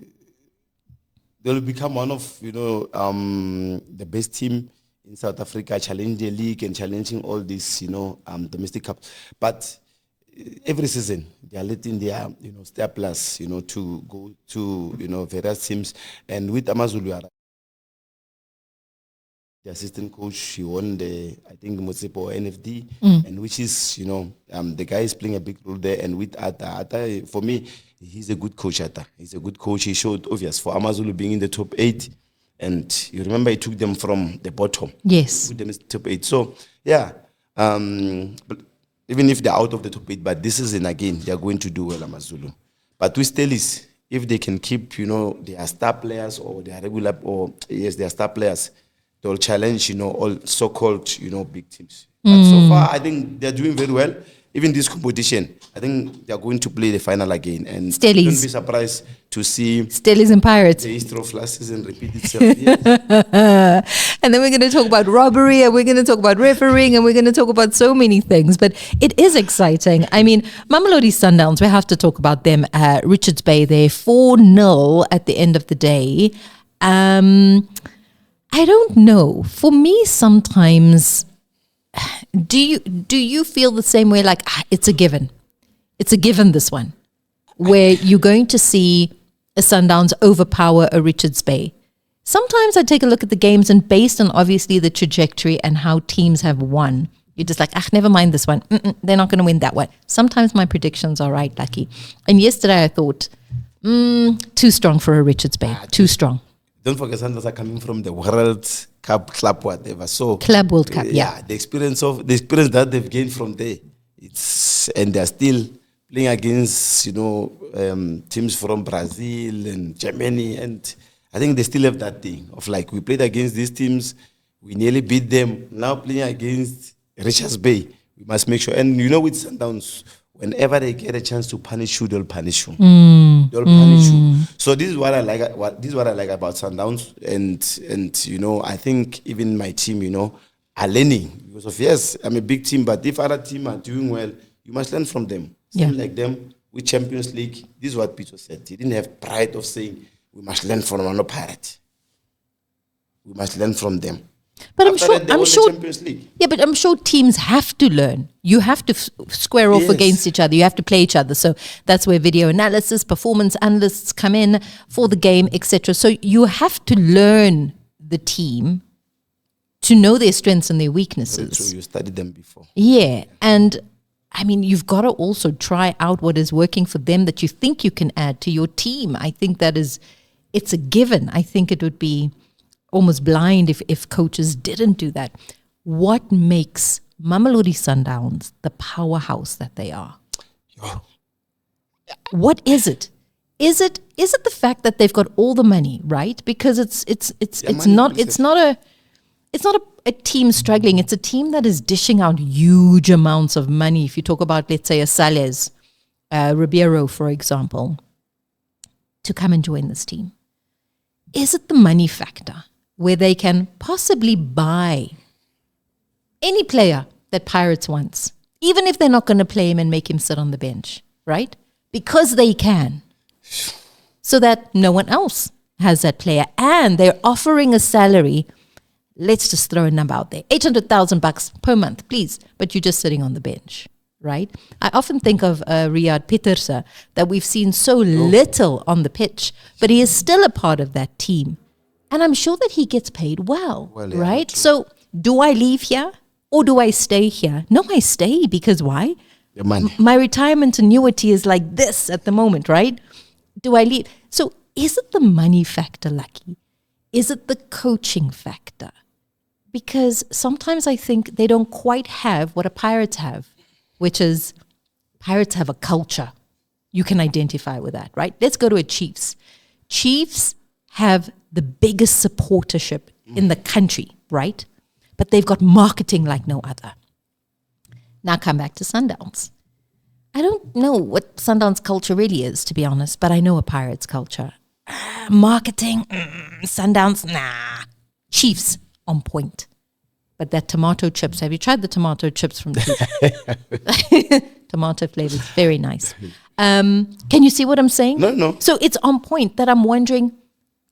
become one of, the best team in South Africa, challenging the league and challenging all these, domestic cups. But every season, they are letting their, star players, to go to, various teams. And with Amazulu, the assistant coach, he won I think Motsepo NFD, and which is, the guy is playing a big role there. And with Atta, for me, he's a good coach, Atta. He's a good coach. He showed obvious for Amazulu being in the top 8. And you remember he took them from the bottom. Yes. Put them in the top 8. So, yeah. But even if they're out of the top 8, but this season, again, they're going to do well, Amazulu. But with Stellies, if they can keep, their star players or their their star players, they'll challenge, all so-called, big teams. But so far, I think they're doing very well. Even this competition, I think they're going to play the final again. And Stellies. Don't be surprised to see Stellies and Pirates. The history of last season repeat itself. Yes. And then we're going to talk about robbery, and we're going to talk about refereeing, and we're going to talk about so many things. But it is exciting. I mean, Mamelodi Sundowns, we have to talk about them. Richards Bay, they're 4-0 at the end of the day. I don't know. For me, sometimes, do you feel the same way? Like, it's a given. It's a given, this one, where you're going to see a Sundowns overpower a Richards Bay. Sometimes I take a look at the games, and based on obviously the trajectory and how teams have won, you're just like, never mind this one. They're not going to win that one. Sometimes my predictions are right, Lucky. And yesterday I thought, too strong for a Richards Bay. Too strong. Don't forget, Sundowns are coming from the World Cup, club, whatever. So Club World Cup, yeah. The experience that they've gained from there, and they're still playing against teams from Brazil and Germany, and I think they still have that thing of like, we played against these teams, we nearly beat them. Now playing against Richards Bay, we must make sure. And with Sundowns, whenever they get a chance to punish you, they'll punish you. They'll punish you. So this is what I like. This is what I like about Sundowns, and I think even my team, are learning because of, yes, I'm a big team, but if other teams are doing well, you must learn from them. Same like them with Champions League. This is what Peter said. He didn't have pride of saying we must learn from Orlando Pirates. We must learn from them. But After I'm sure. Champions League. Yeah, but I'm sure teams have to learn. You have to square off against each other. You have to play each other. So that's where video analysis, performance analysts come in for the game, etc. So you have to learn the team to know their strengths and their weaknesses. So you studied them before. Yeah, and I mean, you've got to also try out what is working for them that you think you can add to your team. I think it's a given. I think it would be almost blind if coaches didn't do that. What makes Mamelodi Sundowns the powerhouse that they are? What is it? Is it the fact that they've got all the money, right? Because it's not a team struggling. It's a team that is dishing out huge amounts of money. If you talk about, let's say, a Sales, Ribeiro, for example, to come and join this team. Is it the money factor where they can possibly buy any player that Pirates wants, even if they're not going to play him and make him sit on the bench, right? Because they can, so that no one else has that player. And they're offering a salary. Let's just throw a number out there. $800,000 per month, please. But you're just sitting on the bench, right? I often think of Riyad Pieterse, that we've seen so little on the pitch, but he is still a part of that team. And I'm sure that he gets paid well, yeah, right? true. So do I leave here or do I stay here? No, I stay, because why? The money. My retirement annuity is like this at the moment, right? Do I leave? So is it the money factor, Lucky? Is it the coaching factor? Because sometimes I think they don't quite have what a Pirates have, which is Pirates have a culture. You can identify with that, right? Let's go to a Chiefs. Chiefs have the biggest supportership in the country, right? But they've got marketing like no other. Now come back to Sundowns. I don't know what Sundowns culture really is, to be honest, but I know a Pirates culture. Marketing, Sundowns, nah. Chiefs, on point. But that tomato chips, have you tried the tomato chips from Chiefs? Tomato flavor is very nice. Can you see what I'm saying? No. So it's on point that I'm wondering,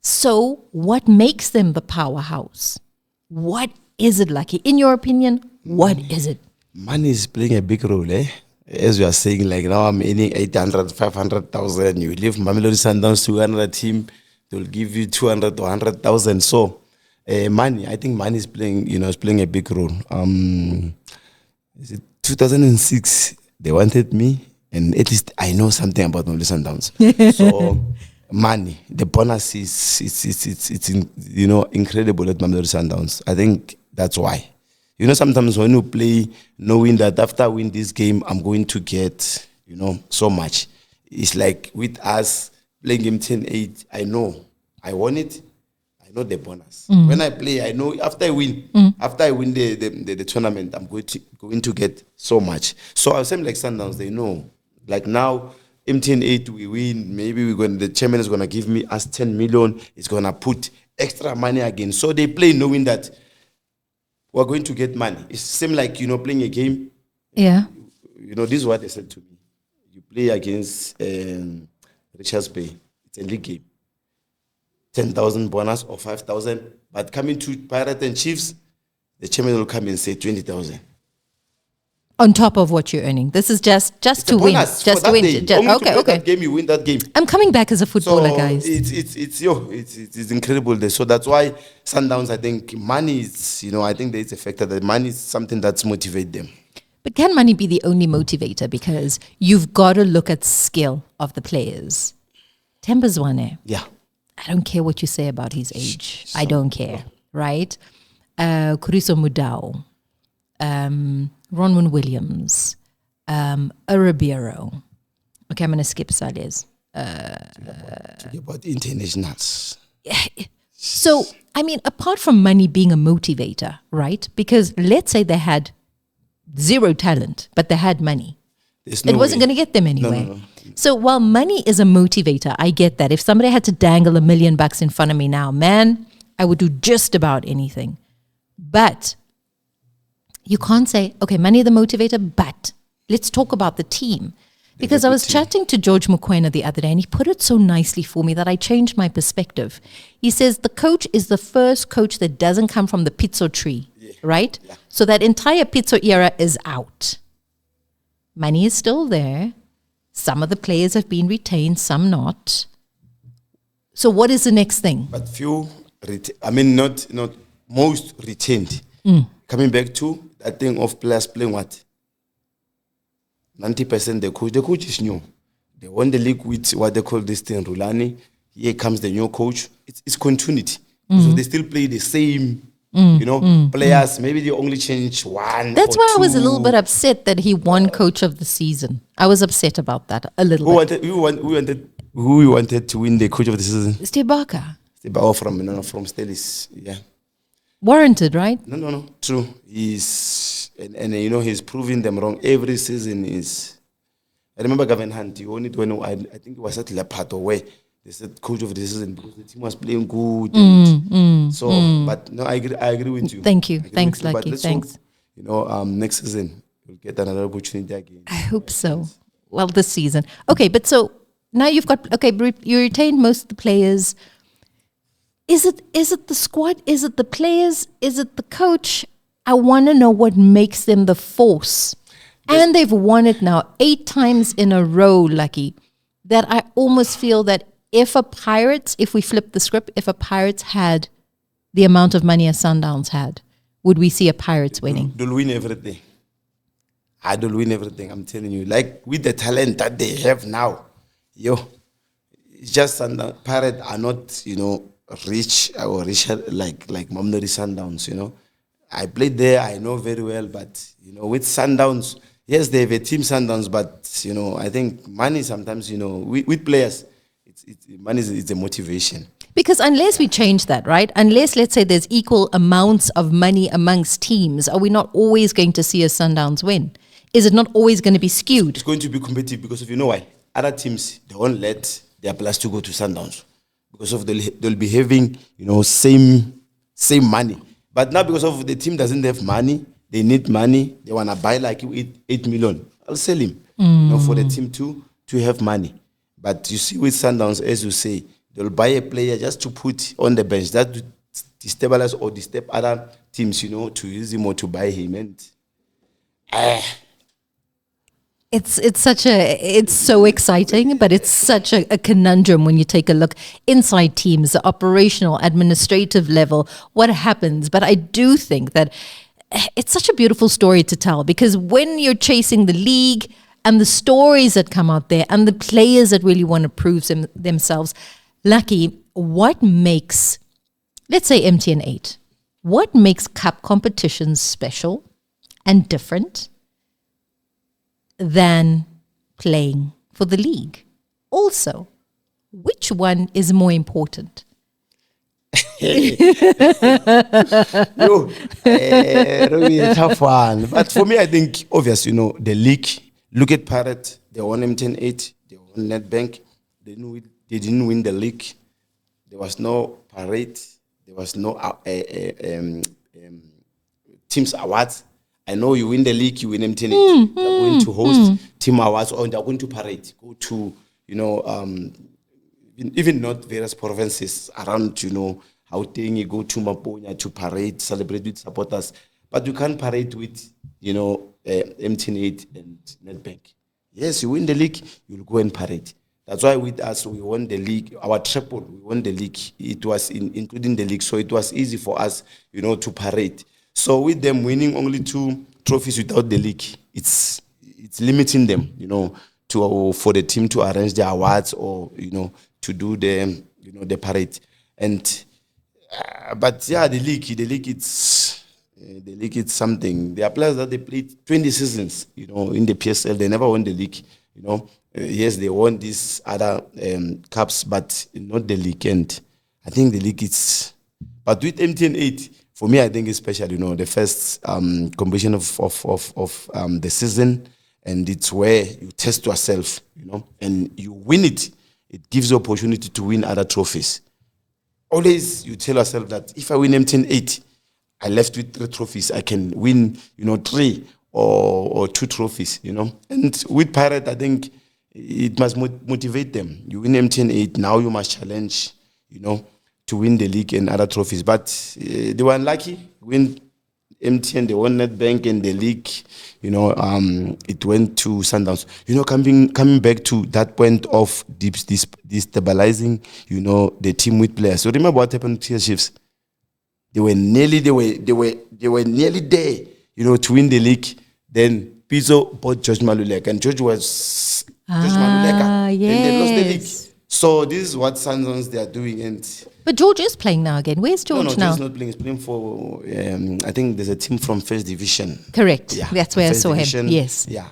so what makes them the powerhouse? What is it, Lucky? In your opinion, what is it? Money is playing a big role, eh? As you are saying, like now I'm earning 800, 500,000. You leave Mamelodi Sundowns to another team, they'll give you 200 to 100,000. So, money, I think money is playing, is playing a big role. Is it 2006? They wanted me, and at least I know something about Mamelodi Sundowns. So, money, the bonus it's incredible at Mamelodi Sundowns. I think that's why. Sometimes when you play, knowing that after I win this game, I'm going to get, so much. It's like with us playing MTN8, I know I won it. I know the bonus. When I play, I know after I win the tournament, I'm going to get so much. So I was saying like Sundowns, they know. Like now, MTN8, we win. Maybe the chairman is gonna give us 10 million. It's gonna put extra money again. So they play knowing that we're going to get money. It's same like playing a game. Yeah. This is what they said to me. You play against Richards Bay. It's a league game. 10,000 bonus or 5,000. But coming to Pirates and Chiefs, the chairman will come and say 20,000. On top of what you're earning. This is just to win. Just to win. Okay. That game, you win that game. I'm coming back as a footballer, guys. It's incredible there. So that's why Sundowns, I think money is, I think there is a factor that money is something that's motivate them. But can money be the only motivator? Because you've got to look at skill of the players. Temba's one, eh? Yeah. I don't care what you say about his age. I don't care, right? Kuriso Mudau, Ronwin Williams, Ribeiro. Okay, I'm going to skip Salles. Talking about internationals. So, I mean, apart from money being a motivator, right? Because let's say they had zero talent, but they had money. It wasn't going to get them anywhere. No. So while money is a motivator, I get that. If somebody had to dangle $1 million in front of me now, man, I would do just about anything. But you can't say, okay, money is the motivator, but let's talk about the team. Because I was chatting to George Mokoena the other day, and he put it so nicely for me that I changed my perspective. He says the coach is the first coach that doesn't come from the pizza tree, right? Yeah. So that entire pizza era is out. Money is still there. Some of the players have been retained, some not. So what is the next thing? But few, not most retained. Coming back to that thing of players playing what? 90% the coach is new. They won the league with what they call this thing, Rulani. Here comes the new coach. It's continuity. So they still play the same, players. Maybe they only change one. That's or why two. I was a little bit upset that he won coach of the season. I was upset about that a little bit. Who you wanted to win the coach of the season? Stebaka. From Stelis, yeah. Warranted, right? No. True. He's he's proving them wrong every season. I remember Gavin Hunt. He won it when I think it was at Lepato where they said coach of the season because the team was playing good. But no, I agree with you. Thank you. Thanks, Lucky. Thanks. next season we'll get another opportunity again. I hope so. Well, this season. Okay, but so now you've got, you retained most of the players. Is it the squad? Is it the players? Is it the coach? I want to know what makes them the force. And they've won it now 8 times in a row, Lucky, that I almost feel that if we flip the script, if a Pirates had the amount of money a Sundowns had, would we see a Pirates winning? They'll win everything. They'll win everything, I'm telling you. Like, with the talent that they have now, it's just Pirates are not, rich or richer like Mamelodi Sundowns, I played there, I know very well, but, with Sundowns, yes, they have a team Sundowns, but, I think money sometimes, with players, money is a motivation. Because unless we change that, right? Unless, let's say, there's equal amounts of money amongst teams, are we not always going to see a Sundowns win? Is it not always going to be skewed? It's going to be competitive because of, why? Other teams, they won't let their players to go to Sundowns because of they'll be having, same money. But now because of the team doesn't have money, they need money, they want to buy like 8 million. I'll sell him, for the team to have money. But you see with Sundowns, as you say, they'll buy a player just to put on the bench, that to destabilize or disturb other teams, to use him or to buy him. And it's so exciting, but it's such a conundrum when you take a look inside teams, the operational, administrative level, what happens. But I do think that it's such a beautiful story to tell, because when you're chasing the league and the stories that come out there and the players that really want to prove themselves, Lucky, what makes, let's say MTN8, what makes cup competitions special and different than playing for the league? Also, which one is more important? Really a tough one. But for me, I think, obviously, the league, look at Pirates, they won MTN8, they won Nedbank, they didn't win the league. There was no parade, there was no teams awards. I know you win the league, you win MTN8. They're going to host team awards, or they're going to parade, go to, even not various provinces around, Gauteng, you go to Maponya to parade, celebrate with supporters. But you can't parade with, MTN8 and Nedbank. Yes, you win the league, you'll go and parade. That's why with us, we won the league, our triple, we won the league. It was including the league, so it was easy for us, to parade. So with them winning only 2 trophies without the league, it's limiting them, for the team to arrange the awards or, to do the parade. And but yeah, the league it's something. There are players that they played 20 seasons, in the PSL, they never won the league, Yes, they won these other cups, but not the league. And I think the league is, but with MTN8, for me, I think it's special, the first competition of the season, and it's where you test yourself, and you win it. It gives you opportunity to win other trophies. Always you tell yourself that if I win MTN8, I left with 3 trophies. I can win, 3 or 2 trophies, And with Pirate, I think it must motivate them. You win MTN8, now you must challenge, to win the league and other trophies. But they were unlucky. Win MTN, they won Nedbank and the league. It went to Sundowns. Coming back to that point of destabilizing, the team with players. So remember what happened to Chiefs? They were nearly there, to win the league. Then Pizzo bought George Maluleka, and George Maluleka. Yes. And they lost the league. So this is what Sundowns they are doing. But George is playing now again. Where's George now? George is not playing. He's playing for, I think there's a team from First Division. Correct. Yeah. That's where I saw Division, him. Yes. Yeah.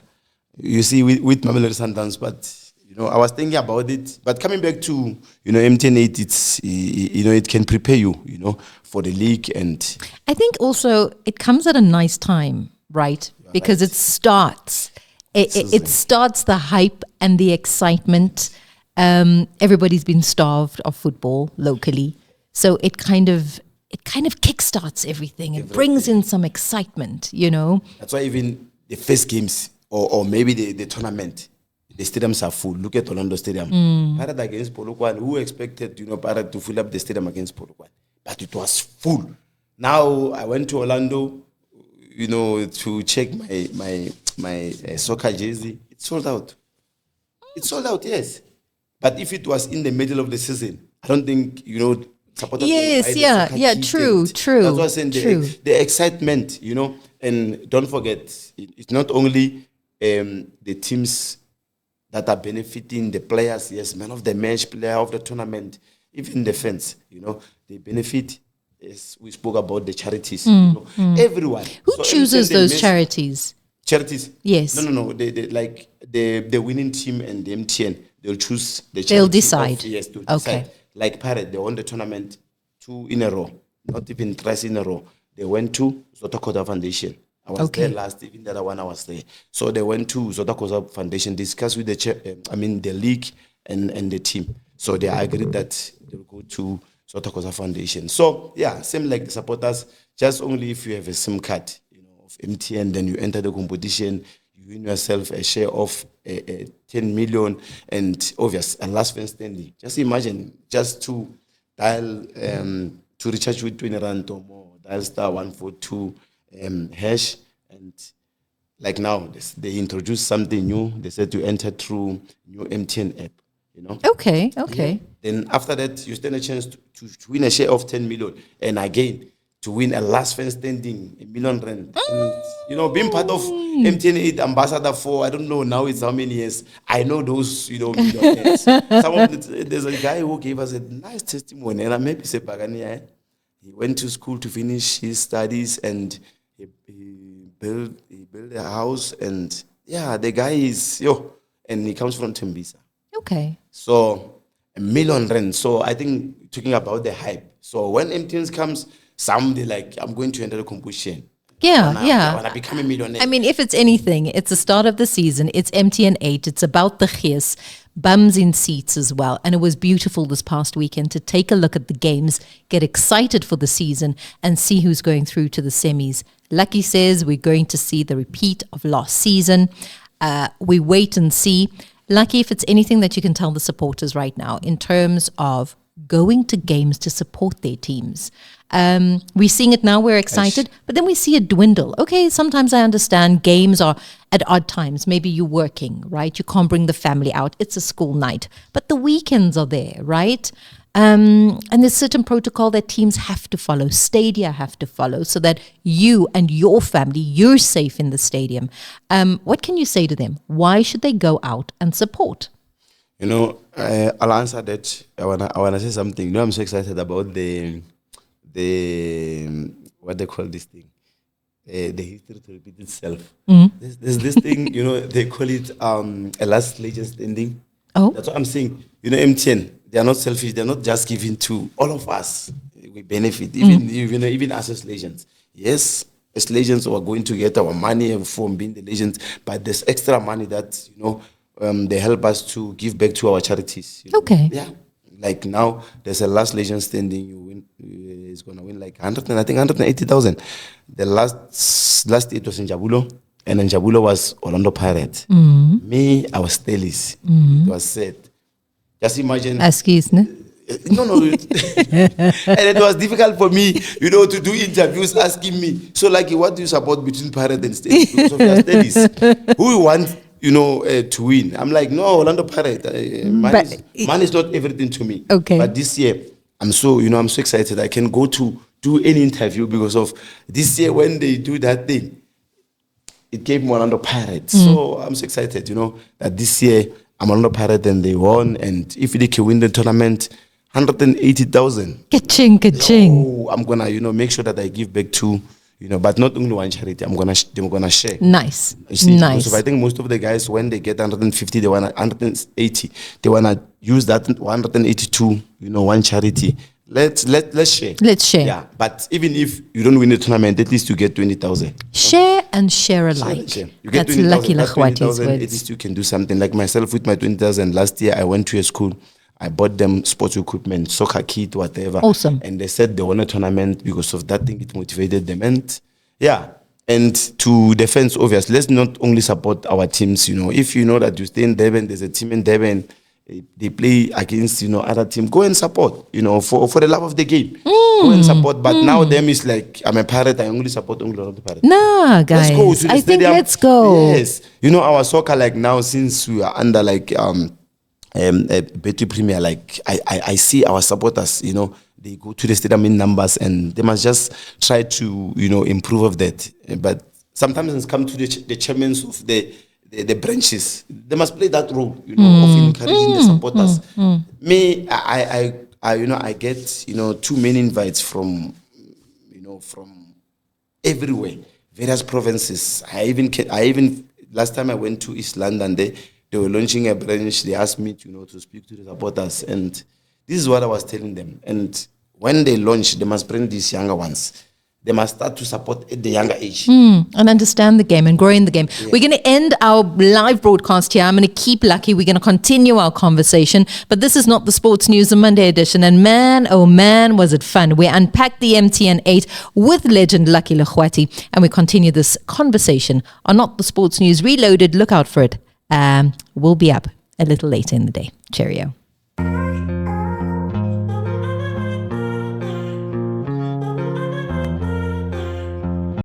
You see, with Mamelodi Sundowns, but, I was thinking about it. But coming back to, MTN8, it's, it can prepare you, for the league. And I think also it comes at a nice time, right? Because it starts. It starts the hype and the excitement. Everybody's been starved of football locally. So it kind of it kind of kickstarts everything. It brings in some excitement, you know. That's why even the first games or maybe the tournament, the stadiums are full. Look at Orlando Stadium. Pirate against Polokwane. Who expected, Pirate to fill up the stadium against Polokwane? But it was full. Now I went to Orlando, to check my soccer jersey. It's sold out. It's sold out, yes. But if it was in the middle of the season, I don't think, supporters. Yes, yeah, true. That's what I'm saying. The excitement, and don't forget, it's not only the teams that are benefiting, the players, yes, man of the match, player of the tournament, even the fans, they benefit. Yes, we spoke about the charities. Everyone. Who chooses those charities? Charities? Yes. No. They like the winning team and the MTN. They'll choose the charity. They'll decide. Yes, to decide. Like Pirate, they won the tournament 2 in a row, not even 3 in a row. They went to Zotakosa Foundation. I was there last, even the other one I was there. So they went to Zotakosa Foundation, discuss with the league and the team. So they agreed that they'll go to Zotakosa Foundation. So yeah, same like the supporters, just only if you have a SIM card, of MTN, then you enter the competition, you win yourself a share of 10 million and obvious a last man standing. Just imagine, just to dial to recharge with 20 rand or more, dial star 142 hash, and like now they introduced something new. They said to enter through new MTN app. Okay. Yeah. Then after that, you stand a chance to win a share of 10 million, and again to win a last man standing, 1 million rand. And, being part of MTN8 ambassador for, I don't know now it's how many years. I know those, millionaires. There's a guy who gave us a nice testimony, and I maybe say Pagania. He went to school to finish his studies, and he built a house, and yeah, the guy is and he comes from Tembisa. Okay. So 1 million rand. So I think talking about the hype. So when MTN comes, somebody like, I'm going to enter the competition. Yeah. When I become a millionaire. I mean, if it's anything, it's the start of the season. It's MTN8. It's about the Gees, bums in seats as well. And it was beautiful this past weekend to take a look at the games, get excited for the season, and see who's going through to the semis. Lucky says we're going to see the repeat of last season. We wait and see. Lucky, if it's anything that you can tell the supporters right now in terms of going to games to support their teams. We're seeing it now, we're excited, but then we see it dwindle. Okay, sometimes I understand games are at odd times. Maybe you're working, right? You can't bring the family out. It's a school night. But the weekends are there, right? And there's certain protocol that teams have to follow, stadia have to follow, so that you and your family, you're safe in the stadium. What can you say to them? Why should they go out and support? I'll answer that. I wanna say something. I'm so excited about the what they call this thing, the history to repeat itself. There's this thing, they call it a last legend standing. Oh, that's what I'm saying. MTN, they are not selfish. They're not just giving to all of us. We benefit, even us as legends. Yes, as legends, we're going to get our money from being the legends, but there's extra money that they help us to give back to our charities. Okay. Yeah. Like now, there's a last legend standing. You win, is gonna win like 180,000. The last it was in Jabulo, and in Jabulo was Orlando Pirates. Me, I was Stelis. It was said. Just imagine. Excuse me. No. And it was difficult for me, to do interviews asking me. So, like, what do you support between Pirates and Stelis? Because of your Stelis. Who you want? To win. I'm like, no, Orlando Pirates. Money is not everything to me. Okay. But this year, I'm so excited. I can go to do any interview because of this year when they do that thing. It gave me Orlando Pirates. So I'm so excited, that this year I'm Orlando Pirates and they won. And if they can win the tournament, 180,000. Ka-ching. Oh, I'm gonna, make sure that I give back to. But not only one charity. I'm gonna share. Nice. Because I think most of the guys, when they get 150, they want 180. They wanna use that 182. One charity. Let's share. Let's share. Yeah. But even if you don't win the tournament, at least you get 20,000. Share and share alike. You get That's lucky Lekgwathi's words. At least you can do something. Like myself with my 20,000 last year, I went to a school. I bought them sports equipment, soccer kit, whatever. Awesome. And they said they won a tournament because of that thing. It motivated them. And yeah. And to the fans, obviously, let's not only support our teams. If you know that you stay in Durban, there's a team in Durban, they play against, other team, go and support, for the love of the game. Go and support. But now them is like, I'm a Pirate, I only support only the Pirate. Nah, guys. Let's go to the I stadium. think let's go. Yes. Our soccer, like now, since we are under like Betty Premier, like I see our supporters, they go to the stadium in numbers and they must just try to, improve of that. But sometimes it's come to the chairmen of the branches. They must play that role, of encouraging the supporters. Me, I get, too many invites from everywhere, various provinces. I even last time I went to East London, they were launching a branch. They asked me to speak to the supporters, and this is what I was telling them. And when they launch, they must bring these younger ones. They must start to support at the younger age. And understand the game and grow in the game. Yeah. We're going to end our live broadcast here. I'm going to keep Lucky. We're going to continue our conversation. But this is not the Sports News, the Monday edition. And man, oh man, was it fun. We unpacked the MTN8 with legend Lucky Lekgwathi. And we continue this conversation on Not the Sports News Reloaded. Look out for it. We'll be up a little later in the day. Cheerio.